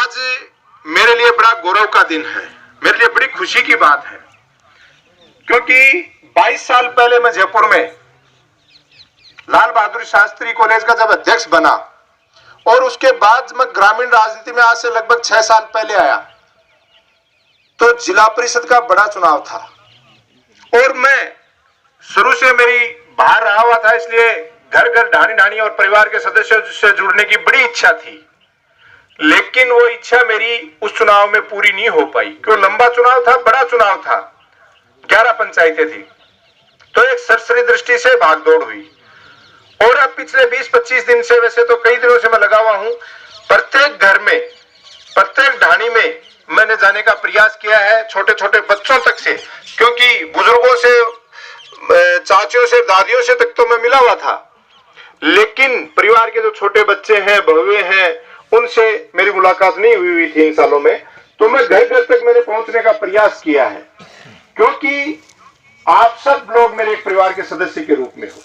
आज मेरे लिए बड़ा गौरव का दिन है, मेरे लिए बड़ी खुशी की बात है, क्योंकि 22 साल पहले मैं जयपुर में लाल बहादुर शास्त्री कॉलेज का जब अध्यक्ष बना और उसके बाद मैं ग्रामीण राजनीति में आज से लगभग 6 साल पहले आया, तो जिला परिषद का बड़ा चुनाव था और मैं शुरू से मेरी बाहर रहा हुआ था, इसलिए घर घर ढाणी ढाणी और परिवार के सदस्यों से जुड़ने की बड़ी इच्छा थी। लेकिन वो इच्छा मेरी उस चुनाव में पूरी नहीं हो पाई, क्यों? लंबा चुनाव था, बड़ा चुनाव था, 11 पंचायतें थी, तो एक सरसरी दृष्टि से भागदौड़ हुई। और अब पिछले 20-25 दिन से, वैसे तो कई दिनों से मैं लगा हुआ हूं, प्रत्येक घर में, प्रत्येक ढाणी में मैंने जाने का प्रयास किया है, छोटे छोटे बच्चों तक से, क्योंकि बुजुर्गों से, चाचियों से, दादियों से तक तो मैं मिला हुआ था, लेकिन परिवार के जो छोटे बच्चे हैं, बहुएं हैं, उनसे मेरी मुलाकात नहीं हुई थी इन सालों में। तो मैं घर घर तक मैंने पहुंचने का प्रयास किया है, क्योंकि आप सब लोग मेरे एक परिवार के सदस्य के रूप में हो।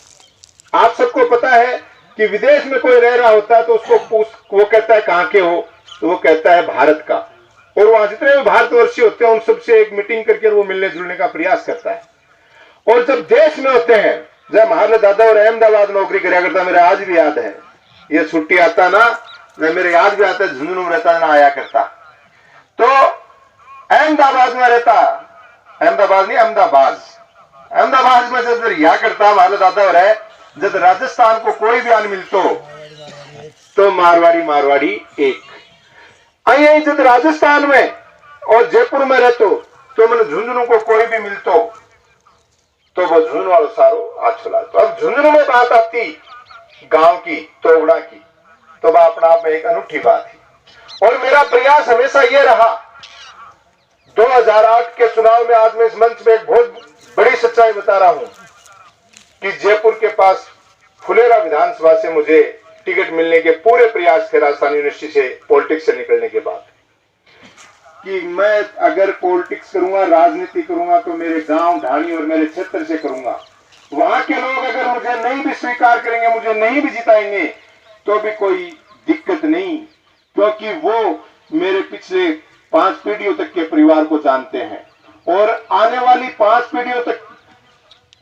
आप सबको पता है कि विदेश में कोई रह रहा होता है तो उसको वो कहता है कहां के हो, तो वो कहता है भारत का, और वहां जितने भी भारतवर्षी होते हैं उन सबसे एक मीटिंग करके वो मिलने जुलने का प्रयास करता है। और जब देश में होते हैं, जब हमारे दादा और अहमदाबाद नौकरी कराया करता, मेरे आज भी याद है, ये छुट्टी आता ना, मेरे याद भी आता है, झुंझुनू में रहता ना, आया करता। तो अहमदाबाद में रहता, अहमदाबाद नहीं, अहमदाबाद में जब रिहा करता हमारे दादा और है, जब राजस्थान को कोई भी आन मिलतो तो मारवाड़ी एक आई, जब राजस्थान में और जयपुर में रहतो तो मैंने झुंझुनू को कोई भी मिलतो तो वो झुंझुनू वालों सारो आछला। तो अब झुंझुनू में बात आती गांव की, तोगड़ा की, तो वह अपना आप में एक अनूठी बात थी। और मेरा प्रयास हमेशा यह रहा, 2008 के चुनाव में, आज मैं इस मंच में एक बहुत बड़ी सच्चाई बता रहा हूं कि जयपुर के पास फुलेरा विधानसभा से मुझे टिकट मिलने के पूरे प्रयास थे, राजस्थान यूनिवर्सिटी से पॉलिटिक्स से निकलने के बाद, कि मैं अगर पॉलिटिक्स करूंगा, राजनीति करूंगा, तो मेरे गांव ढाणी और मेरे क्षेत्र से करूंगा। वहां के लोग अगर मुझे नहीं भी स्वीकार करेंगे, मुझे नहीं भी जिताएंगे, तो भी कोई दिक्कत नहीं, क्योंकि वो मेरे पिछले 5 पीढ़ियों तक के परिवार को जानते हैं और आने वाली 5 पीढ़ियों तक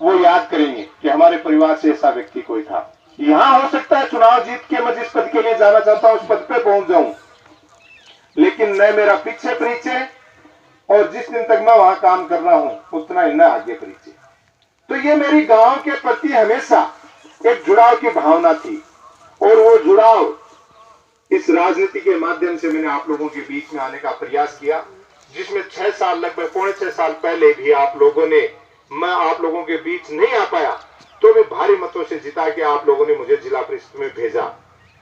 वो याद करेंगे कि हमारे परिवार से ऐसा व्यक्ति कोई था। यहां हो सकता है चुनाव जीत के मैं जिस पद के लिए जाना चाहता हूं उस पद पे पहुंच जाऊं, लेकिन न मेरा पीछे परिचय और जिस दिन तक मैं वहां काम कर रहा हूं उतना ही न आगे परिचय। तो ये मेरी गांव के प्रति हमेशा एक जुड़ाव की भावना थी, और वो जुड़ाव इस राजनीति के माध्यम से मैंने आप लोगों के बीच में आने का प्रयास किया, जिसमें 6 साल, लगभग पौने 6 साल पहले भी आप लोगों ने, मैं आप लोगों के बीच नहीं आ पाया तो भी भारी मतों से जिता के आप लोगों ने मुझे जिला परिषद में भेजा।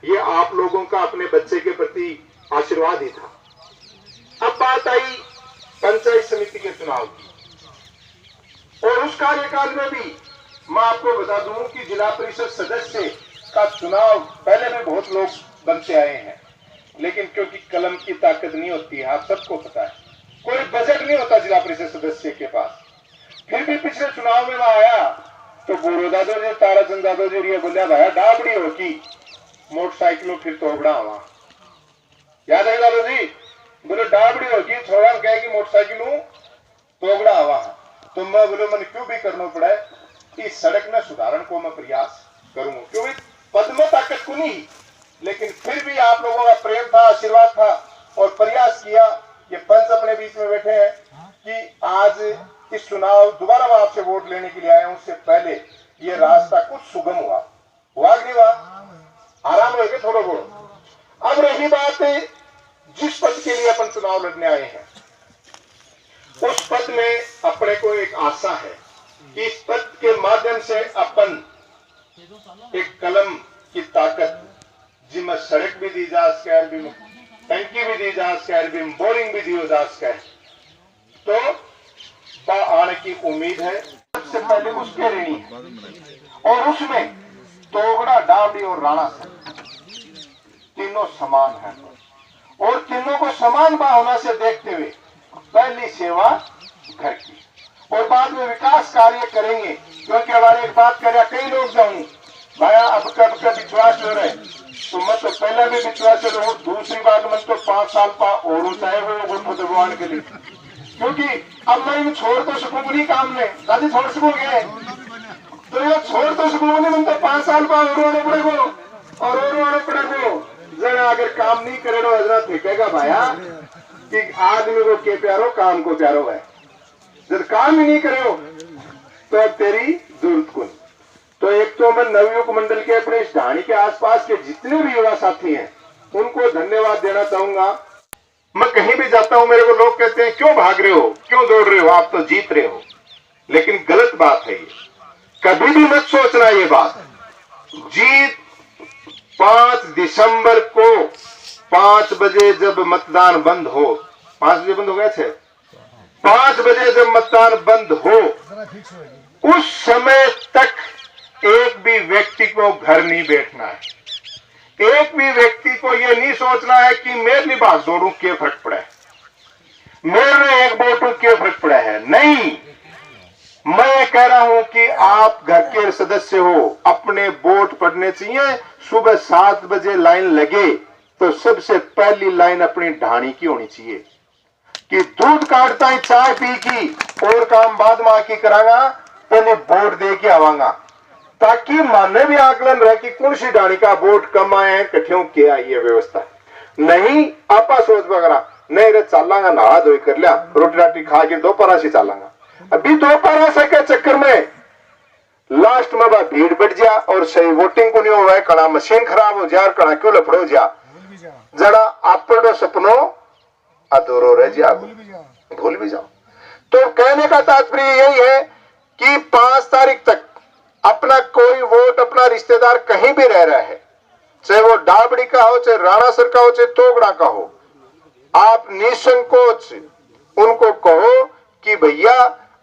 ये आप लोगों का अपने बच्चे के प्रति आशीर्वाद ही था। अब बात आई पंचायत समिति के चुनाव की, और उस कार्यकाल में भी मैं आपको बता दूं कि जिला परिषद सदस्य का चुनाव पहले में बहुत लोग बनते आए हैं, लेकिन क्योंकि कलम की ताकत नहीं होती है, आप सबको पता है, कोई बजट नहीं होता जिला परिषद सदस्य के पास। फिर भी पिछले चुनाव में मैं आया तो बोरो दादो जी, ताराचंद दादो जी ये बोलिया, भाया डाबड़ी हो की मोटरसाइकिलों फिर तोगड़ा हुआ, याद है दादो जी? बोले डाबड़ी हो की, छोड़ा कहे कि मोटरसाइकिलों तोगड़ा हुआ। तो मैं बोले मैंने क्यों भी करना पड़ा है, इस सड़क में सुधारण को मैं प्रयास करूंगा, क्योंकि पद में ताकत को नहीं, लेकिन फिर भी आप लोगों का प्रेम था, आशीर्वाद था, और प्रयास किया। ये पंच अपने बीच में बैठे हैं कि आज इस चुनाव दोबारा मैं आपसे वोट लेने के लिए आया हूं, उससे पहले ये रास्ता कुछ सुगम हुआ कि नहीं हुआ, आराम हो गया थोड़ा बहुत। अब रही बात जिस पद के लिए अपन चुनाव लड़ने आए हैं, उस पद में अपने को एक आशा है कि इस पद के माध्यम से अपन एक कलम की ताकत, जिसमें सड़क भी दी जा सके, टंकी भी दी जा सके, बोरिंग भी दी जा सके, तो आने की उम्मीद है। सबसे पहले उसके ऋणी है, और उसमें तोगड़ा, डाबड़ी और राणा तीनों समान है, और तीनों को समान भावना से देखते हुए पहली सेवा घर की, और बाद में विकास कार्य करेंगे। क्योंकि हमारे एक बात कर कई लोग जाऊंगे भाया अब कब विश्वास हो रहे तो मैं तो पहला भी विश्वास रहूं, दूसरी बात मैं तो 5 साल पा और ऊंचाए हुए भगवान के लिए, क्योंकि अब मैं इन्हें छोड़ तो सकूंगा नहीं काम में, दादी छोड़ सकूंगे तो ये छोड़ तो सकूंगा नहीं, मैं तो 5 साल पा और रोने पड़ेगो और रोने पड़ेगो। जरा अगर काम नहीं करे तो हजरत फेंकेगा भाया कि आदमी को के प्यारो काम को प्यारो है, जब काम ही नहीं करो तो अब तेरी जरूरत कौन। तो एक तो मैं नवयुग मंडल के अपने इस ढाणी के आसपास के जितने भी युवा साथी हैं उनको धन्यवाद देना चाहूंगा। मैं कहीं भी जाता हूं मेरे को लोग कहते हैं क्यों भाग रहे हो, क्यों दौड़ रहे हो, आप तो जीत रहे हो, लेकिन गलत बात है ये, कभी भी मत सोचना ये बात। जीत 5 दिसंबर को 5 बजे जब मतदान बंद हो, 5 बजे बंद हो गए थे, 5 बजे जब मतदान बंद हो उस समय तक एक भी व्यक्ति को घर नहीं बैठना है, एक भी व्यक्ति को यह नहीं सोचना है कि मेरे लिए भाग दौड़ू क्या फर्क पड़ा है, मेरे एक वोटू क्या फर्क पड़ा है। नहीं, मैं कह रहा हूं कि आप घर के सदस्य हो, अपने वोट पड़ने चाहिए। सुबह 7 बजे लाइन लगे तो सबसे पहली लाइन अपनी ढाणी की होनी चाहिए कि दूध काटता है चाय पी की और काम बाद में आके करांगा, पहले वोट दे के आवांगा, ताकि माने भी आकलन रहे कि कौन सी ढाणी का वोट कम आए हैं, कठियों क्या ये व्यवस्था। नहीं आपा सोच वगैरह नहीं रे चालांगा, नहा धोई कर लिया, रोटी राटी खा के दोपहर से चालांगा। अभी दोपहर से के चक्कर में लास्ट में भीड़ बढ़ जा और सही वोटिंग को नहीं हुआ, कड़ा मशीन खराब हो जा, कड़ा क्यों लफड़ो जा, जरा आपड़ो सपनो अधूरो रह जा, भूल भी जाओ। तो कहने का तात्पर्य यही है कि 5 तारीख तक अपना कोई वोट अपना रिश्तेदार कहीं भी रह रहा है, चाहे वो डाबड़ी का हो, चाहे राणासर का हो, चाहे तोगड़ा का हो, आप निसंकोच उनको कहो कि भैया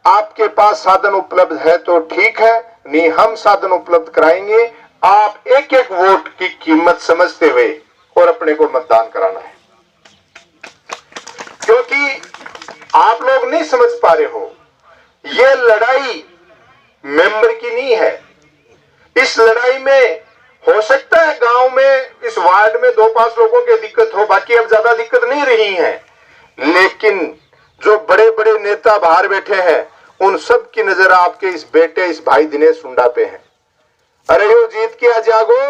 आपके पास साधन उपलब्ध है तो ठीक है, नहीं हम साधन उपलब्ध कराएंगे। आप एक एक वोट की कीमत समझते हुए और अपने को मतदान कराना है, क्योंकि आप लोग नहीं समझ पा रहे हो, ये लड़ाई मेंबर की नहीं है। इस लड़ाई में हो सकता है गांव में इस वार्ड में 2-5 लोगों की दिक्कत हो, बाकी अब ज्यादा दिक्कत नहीं रही है, लेकिन जो बड़े बड़े नेता बाहर बैठे हैं उन सब की नजर आपके इस बेटे इस भाई दिनेश सुंडा पे है। अरे यो जीत के आ जागो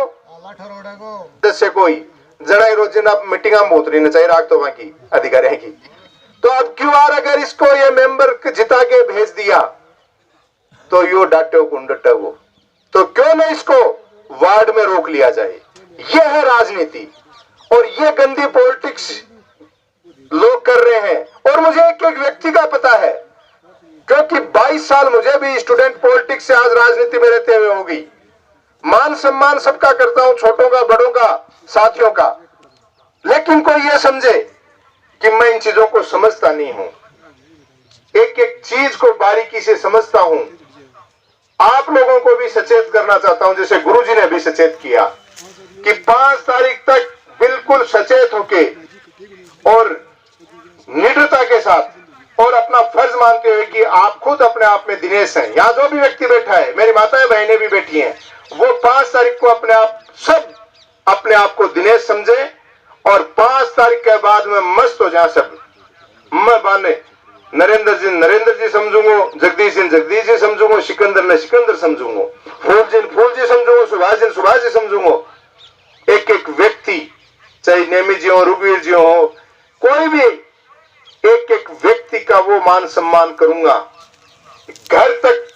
जैसे कोई जरा रोजाना मीटिंग में बहुत नहीं चाहिए राख तो वहां की अधिकारी की, तो अब क्यों बार अगर इसको ये मेंबर जिता के भेज दिया तो यो डाटे कुंडटे वो, तो क्यों ना इसको वार्ड में रोक लिया जाए। यह है राजनीति और ये गंदी पॉलिटिक्स लोग कर रहे हैं। और मुझे एक एक व्यक्ति का पता है, क्योंकि 22 साल मुझे भी स्टूडेंट पॉलिटिक्स से आज राजनीति में रहते हुए होगी। मान सम्मान सबका करता हूं, छोटों का, बड़ों का, साथियों का, लेकिन कोई ये समझे कि मैं इन चीजों को समझता नहीं हूं, एक एक चीज को बारीकी से समझता हूं। आप लोगों को भी सचेत करना चाहता हूं, जैसे गुरुजी ने भी सचेत किया कि 5 तारीख तक बिल्कुल सचेत होके और निडरता के साथ और अपना फर्ज मानते हुए कि आप खुद अपने आप में दिनेश हैं। यहाँ जो भी व्यक्ति बैठा है, मेरी माताएं बहनें भी बैठी हैं, वो 5 तारीख को अपने आप सब अपने आप को दिनेश समझे और 5 तारीख के बाद में मस्त हो जाए सब। मैं बाने नरेंद्र जी समझूंगा, जगदीश जी समझूंगा, सिकंदर ने सिकंदर समझूंगा, फूल जी समझूंगा, सुभाष जी समझूंगा। एक एक व्यक्ति, चाहे नेमी जी हो, रुगवीर जी हो, कोई भी एक एक व्यक्ति का वो मान सम्मान करूंगा घर तक।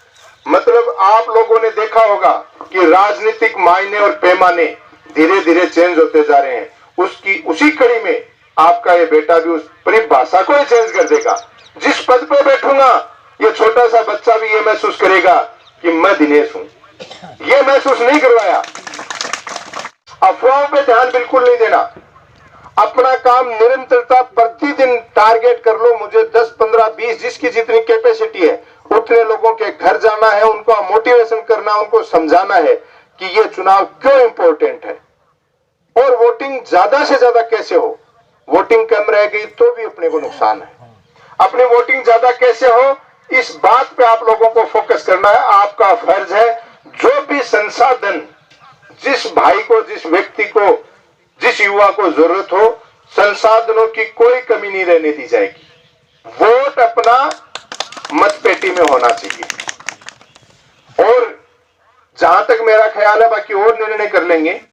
मतलब आप लोगों ने देखा होगा कि राजनीतिक मायने और पैमाने धीरे धीरे चेंज होते जा रहे हैं, उसी कड़ी में आपका ये बेटा भी उस परिभाषा को ही चेंज कर देगा। जिस पद पे बैठूंगा ये छोटा सा बच्चा भी ये महसूस करेगा कि मैं दिनेश हूं। ये महसूस नहीं करवाया। अफवाहों पे ध्यान बिल्कुल नहीं देना, अपना काम निरंतरता प्रतिदिन टारगेट कर लो। मुझे 10, 15, 20 जिसकी जितनी कैपेसिटी है उतने लोगों के घर जाना है, उनको मोटिवेशन करना, उनको समझाना है कि ये चुनाव क्यों इंपॉर्टेंट है और वोटिंग ज्यादा से ज्यादा कैसे हो। वोटिंग कम रह गई तो भी अपने को नुकसान है, अपनी वोटिंग ज्यादा कैसे हो इस बात पे आप लोगों को फोकस करना है। आपका फर्ज है जो भी संसाधन जिस भाई को, जिस व्यक्ति को जिस युवा को जरूरत हो, संसाधनों की कोई कमी नहीं रहने दी जाएगी। वोट अपना मतपेटी में होना चाहिए। और जहां तक मेरा ख्याल है, बाकी और निर्णय कर लेंगे।